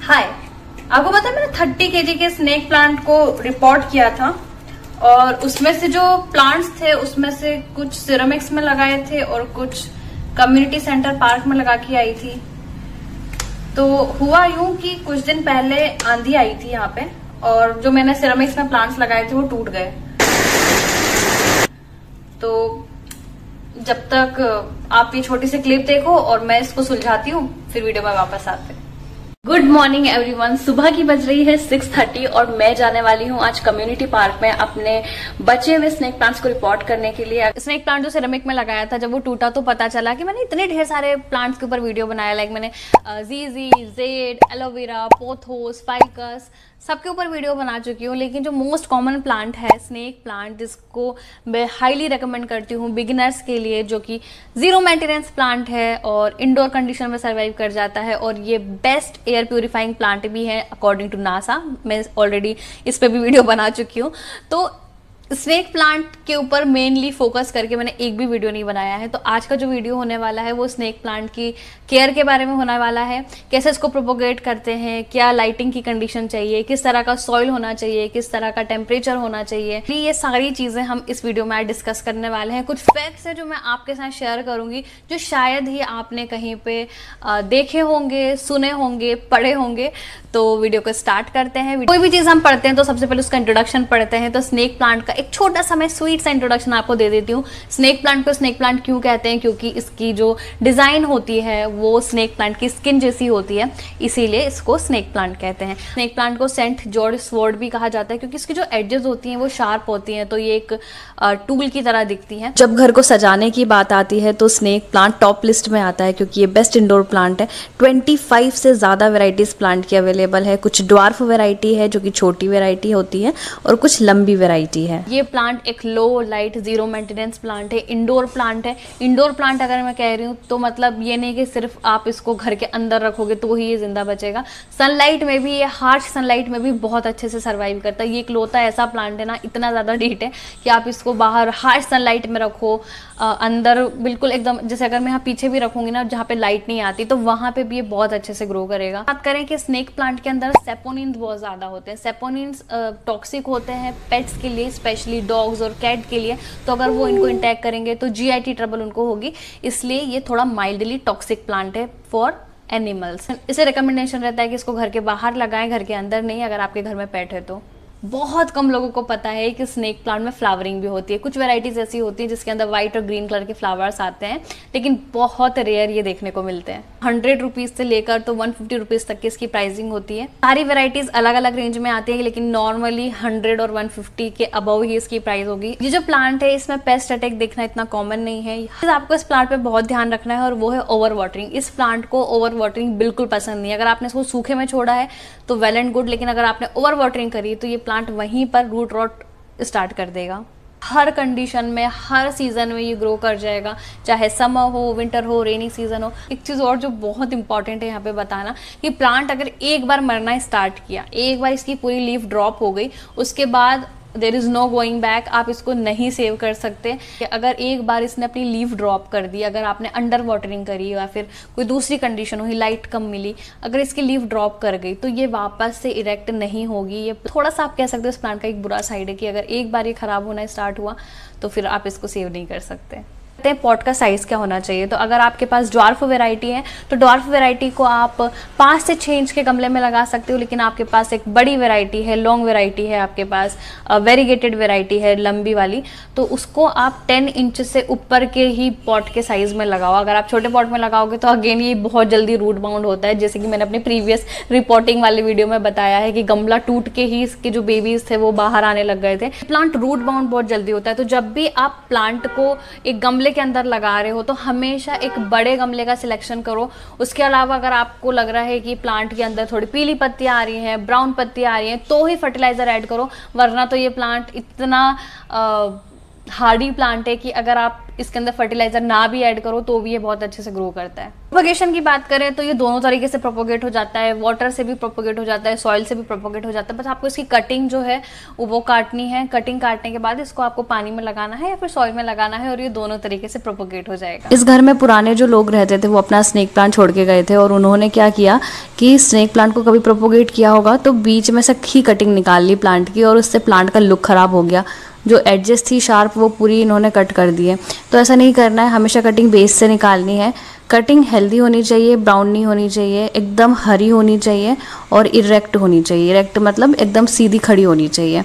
हाय, आपको पता है मैंने 30 kg के स्नेक प्लांट को रिपोर्ट किया था और उसमें से जो प्लांट्स थे उसमें से कुछ सिरेमिक्स में लगाए थे और कुछ कम्युनिटी सेंटर पार्क में लगा के आई थी। तो हुआ यूं कि कुछ दिन पहले आंधी आई थी यहाँ पे और जो मैंने सिरेमिक्स में प्लांट्स लगाए थे वो टूट गए। तो जब तक आप ये छोटी सी क्लिप देखो और मैं इसको सुलझाती हूँ फिर वीडियो में वापस आते हैं। Good morning everyone. सुबह की बज रही है 6:30 और मैं जाने वाली हूँ आज कम्युनिटी पार्क में अपने बचे हुए स्नेक प्लांट्स को रिपोर्ट करने के लिए। स्नेक प्लांट जो सिरेमिक में लगाया था जब वो टूटा तो पता चला कि मैंने इतने ढेर सारे प्लांट्स के ऊपर वीडियो बनाया। लाइक मैंने जीजी, जेड, एलोवेरा, पोथोस, फाइकस सबके ऊपर वीडियो बना चुकी हूँ, लेकिन जो मोस्ट कॉमन प्लांट है स्नेक प्लांट जिसको मैं हाईली रिकमेंड करती हूँ बिगिनर्स के लिए, जो कि जीरो मेंटेनेंस प्लांट है और इंडोर कंडीशन में सर्वाइव कर जाता है और ये बेस्ट एयर प्यूरिफाइंग प्लांट भी है अकॉर्डिंग टू नासा। मैं ऑलरेडी इस पे भी वीडियो बना चुकी हूँ। तो स्नेक प्लांट के ऊपर मेनली फोकस करके मैंने एक भी वीडियो नहीं बनाया है। तो आज का जो वीडियो होने वाला है वो स्नेक प्लांट की केयर के बारे में होने वाला है। कैसे इसको प्रोपोगेट करते हैं, क्या लाइटिंग की कंडीशन चाहिए, किस तरह का सॉइल होना चाहिए, किस तरह का टेम्परेचर होना चाहिए, ये सारी चीजें हम इस वीडियो में आज डिस्कस करने वाले हैं। कुछ फैक्ट्स है जो मैं आपके साथ शेयर करूंगी जो शायद ही आपने कहीं पे देखे होंगे, सुने होंगे, पढ़े होंगे। तो वीडियो को स्टार्ट करते हैं। कोई भी चीज हम पढ़ते हैं तो सबसे पहले उसका इंट्रोडक्शन पढ़ते हैं। तो स्नेक प्लांट का एक छोटा सा मैं स्वीट सा इंट्रोडक्शन आपको दे देती हूँ। स्नेक प्लांट को स्नेक प्लांट क्यों कहते हैं? क्योंकि इसकी जो डिजाइन होती है वो स्नेक प्लांट की स्किन जैसी होती है, इसीलिए इसको स्नेक प्लांट कहते हैं। स्नेक प्लांट को सेंट जॉर्ज स्वॉर्ड भी कहा जाता है क्योंकि इसकी जो एजेस होती हैं वो शार्प होती हैं, तो ये एक टूल की तरह दिखती है। जब घर को सजाने की बात आती है तो स्नेक प्लांट टॉप लिस्ट में आता है क्योंकि ये बेस्ट इंडोर प्लांट है। 25 से ज्यादा वेराइटीज प्लांट की अवेलेबल है। कुछ ड्वार्फ वैरायटी है जो कि छोटी वैरायटी होती है और कुछ लंबी वैरायटी है। ये प्लांट एक लो लाइट जीरो मेंटेनेंस प्लांट है, इंडोर प्लांट है। इंडोर प्लांट अगर मैं कह रही हूँ तो मतलब ये नहीं कि सिर्फ आप इसको घर के अंदर रखोगे तो ही ये जिंदा बचेगा। सनलाइट में भी, ये हार्श सनलाइट में भी बहुत अच्छे से सर्वाइव करता है। ये इकलौता ऐसा प्लांट है ना, इतना ज्यादा हीट है कि आप इसको बाहर हार्श सनलाइट में रखो, अंदर बिल्कुल एकदम, जैसे अगर मैं यहाँ पीछे भी रखूंगी ना जहाँ पे लाइट नहीं आती तो वहां पे भी ये बहुत अच्छे से ग्रो करेगा। बात करें कि स्नेक प्लांट के अंदर सेपोनिन्स बहुत ज्यादा होते हैं। सेपोनिन्स टॉक्सिक होते हैं पेट्स के लिए, स्पेशली डॉग्स और कैट के लिए। तो अगर वो इनको इंटैक करेंगे तो जीआईटी ट्रबल उनको होगी, इसलिए ये थोड़ा माइल्डली टॉक्सिक प्लांट है फॉर एनिमल्स। इसे रिकमेंडेशन रहता है कि इसको घर के बाहर लगाएं, घर के अंदर नहीं, अगर आपके घर में पेट है तो। बहुत कम लोगों को पता है कि स्नेक प्लांट में फ्लावरिंग भी होती है। कुछ वैरायटीज ऐसी होती है जिसके अंदर व्हाइट और ग्रीन कलर के फ्लावर्स आते हैं, लेकिन बहुत रेयर ये देखने को मिलते हैं। 100 रुपीज से लेकर तो 150 रुपीज तक की इसकी प्राइसिंग होती है। सारी वैरायटीज अलग अलग रेंज में आती है, लेकिन नॉर्मली 100 और 150 के अबव ही इसकी प्राइस होगी। ये जो प्लांट है इसमें पेस्ट अटैक देखना इतना कॉमन नहीं है। आपको इस प्लांट पे बहुत ध्यान रखना है और वो है ओवर वाटरिंग। इस प्लांट को ओवर वाटरिंग बिल्कुल पसंद नहीं है। अगर आपने इसको सूखे में छोड़ा है तो वेल एंड गुड, लेकिन अगर आपने ओवर वाटरिंग करी तो ये प्लांट वहीं पर रूट रॉट स्टार्ट कर देगा। हर कंडीशन में, हर सीजन में ये ग्रो कर जाएगा, चाहे समर हो, विंटर हो, रेनी सीजन हो। एक चीज और जो बहुत इंपॉर्टेंट है यहाँ पे बताना कि प्लांट अगर एक बार मरना स्टार्ट किया, एक बार इसकी पूरी लीफ ड्रॉप हो गई, उसके बाद there is no going back. आप इसको नहीं सेव कर सकते। अगर एक बार इसने अपनी लीफ ड्रॉप कर दी, अगर आपने अंडर वाटरिंग करी या फिर कोई दूसरी कंडीशन हुई, लाइट कम मिली, अगर इसकी लीफ ड्रॉप कर गई तो ये वापस से इरेक्ट नहीं होगी। ये थोड़ा सा आप कह सकते हो इस प्लांट का एक बुरा साइड है कि अगर एक बार ये खराब होना स्टार्ट हुआ तो फिर आप इसको सेव नहीं कर सकते। पॉट का साइज क्या होना चाहिए? तो अगर आपके पास ड्वार्फ वैरायटी है तो ड्वार्फ वैरायटी को आप 5 से 6 इंच के गमले में लगा सकते हो, लेकिन आपके पास एक बड़ी वैरायटी है, लॉन्ग वैरायटी है, आपके पास वेरीगेटेड वैरायटी है लंबी वाली, तो उसको आप 10 इंच से ऊपर के ही पॉट के साइज में लगाओ। अगर आप छोटे पॉट में लगाओगे तो अगेन ये बहुत जल्दी रूट बाउंड होता है, जैसे कि मैंने अपने प्रीवियस रिपोर्टिंग वाले वीडियो में बताया है कि गमला टूट के ही इसके जो बेबीज थे वो बाहर आने लग गए थे। प्लांट रूट बाउंड बहुत जल्दी होता है। तो जब भी आप प्लांट को एक गमले के अंदर लगा रहे हो तो हमेशा एक बड़े गमले का सिलेक्शन करो। उसके अलावा अगर आपको लग रहा है कि प्लांट के अंदर थोड़ी पीली पत्तियां आ रही हैं, ब्राउन पत्तियां आ रही हैं, तो ही फर्टिलाइजर ऐड करो, वरना तो ये प्लांट इतना हार्डी प्लांट है कि अगर आप इसके अंदर फर्टिलाइजर ना भी ऐड करो तो भी ये बहुत अच्छे से ग्रो करता है। प्रोपगेशन की बात करें तो ये दोनों तरीके से प्रोपोगेट हो जाता है, वाटर से भी प्रोपोगेट हो जाता है, सॉइल से भी प्रोपोगेट हो जाता है। बस आपको इसकी कटिंग जो है वो काटनी है। कटिंग काटने के बाद इसको आपको पानी में लगाना है या फिर सॉइल में लगाना है और ये दोनों तरीके से प्रोपोगेट हो जाएगा। इस घर में पुराने जो लोग रहते थे वो अपना स्नेक प्लांट छोड़ के गए थे और उन्होंने क्या किया कि स्नेक प्लांट को कभी प्रोपोगेट किया होगा तो बीच में से ही कटिंग निकाल ली प्लांट की और उससे प्लांट का लुक खराब हो गया। जो एडजेस थी शार्प वो पूरी इन्होंने कट कर दी है। तो ऐसा नहीं करना है, हमेशा कटिंग बेस से निकालनी है। कटिंग हेल्दी होनी चाहिए, ब्राउन नहीं होनी चाहिए, एकदम हरी होनी चाहिए और इरेक्ट होनी चाहिए। इरेक्ट मतलब एकदम सीधी खड़ी होनी चाहिए।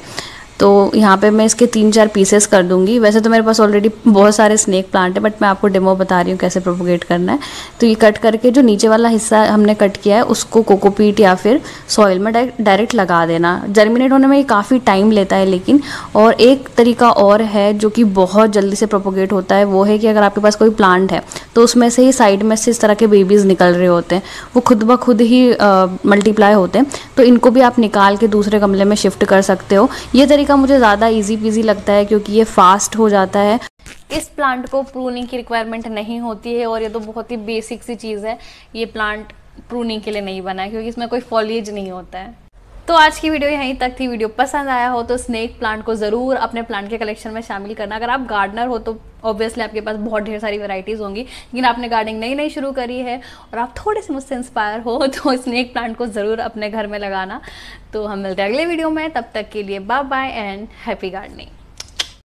तो यहाँ पे मैं इसके 3-4 पीसेस कर दूंगी। वैसे तो मेरे पास ऑलरेडी बहुत सारे स्नेक प्लांट है, बट मैं आपको डेमो बता रही हूँ कैसे प्रोपोगेट करना है। तो ये कट करके जो नीचे वाला हिस्सा हमने कट किया है उसको कोकोपीट या फिर सॉइल में डायरेक्ट लगा देना। जर्मिनेट होने में ये काफ़ी टाइम लेता है लेकिन। और एक तरीका और है जो कि बहुत जल्दी से प्रोपोगेट होता है, वो है कि अगर आपके पास कोई प्लांट है तो उसमें से ही साइड में से इस तरह के बेबीज़ निकल रहे होते हैं, वो खुद ब खुद ही मल्टीप्लाई होते हैं। तो इनको भी आप निकाल के दूसरे गमले में शिफ्ट कर सकते हो। ये तरीका मुझे ज़्यादा इजी पीजी लगता है क्योंकि ये फास्ट हो जाता है। इस प्लांट को प्रूनिंग की रिक्वायरमेंट नहीं होती है और ये तो बहुत ही बेसिक सी चीज़ है। ये प्लांट प्रूनिंग के लिए नहीं बना है क्योंकि इसमें कोई फॉलिएज नहीं होता है। तो आज की वीडियो यहीं तक थी। वीडियो पसंद आया हो तो स्नेक प्लांट को ज़रूर अपने प्लांट के कलेक्शन में शामिल करना। अगर आप गार्डनर हो तो ऑब्वियसली आपके पास बहुत ढेर सारी वैरायटीज़ होंगी, लेकिन आपने गार्डनिंग नई शुरू करी है और आप थोड़े से मुझसे इंस्पायर हो तो स्नेक प्लांट को ज़रूर अपने घर में लगाना। तो हम मिलते हैं अगले वीडियो में, तब तक के लिए bye bye and happy gardening.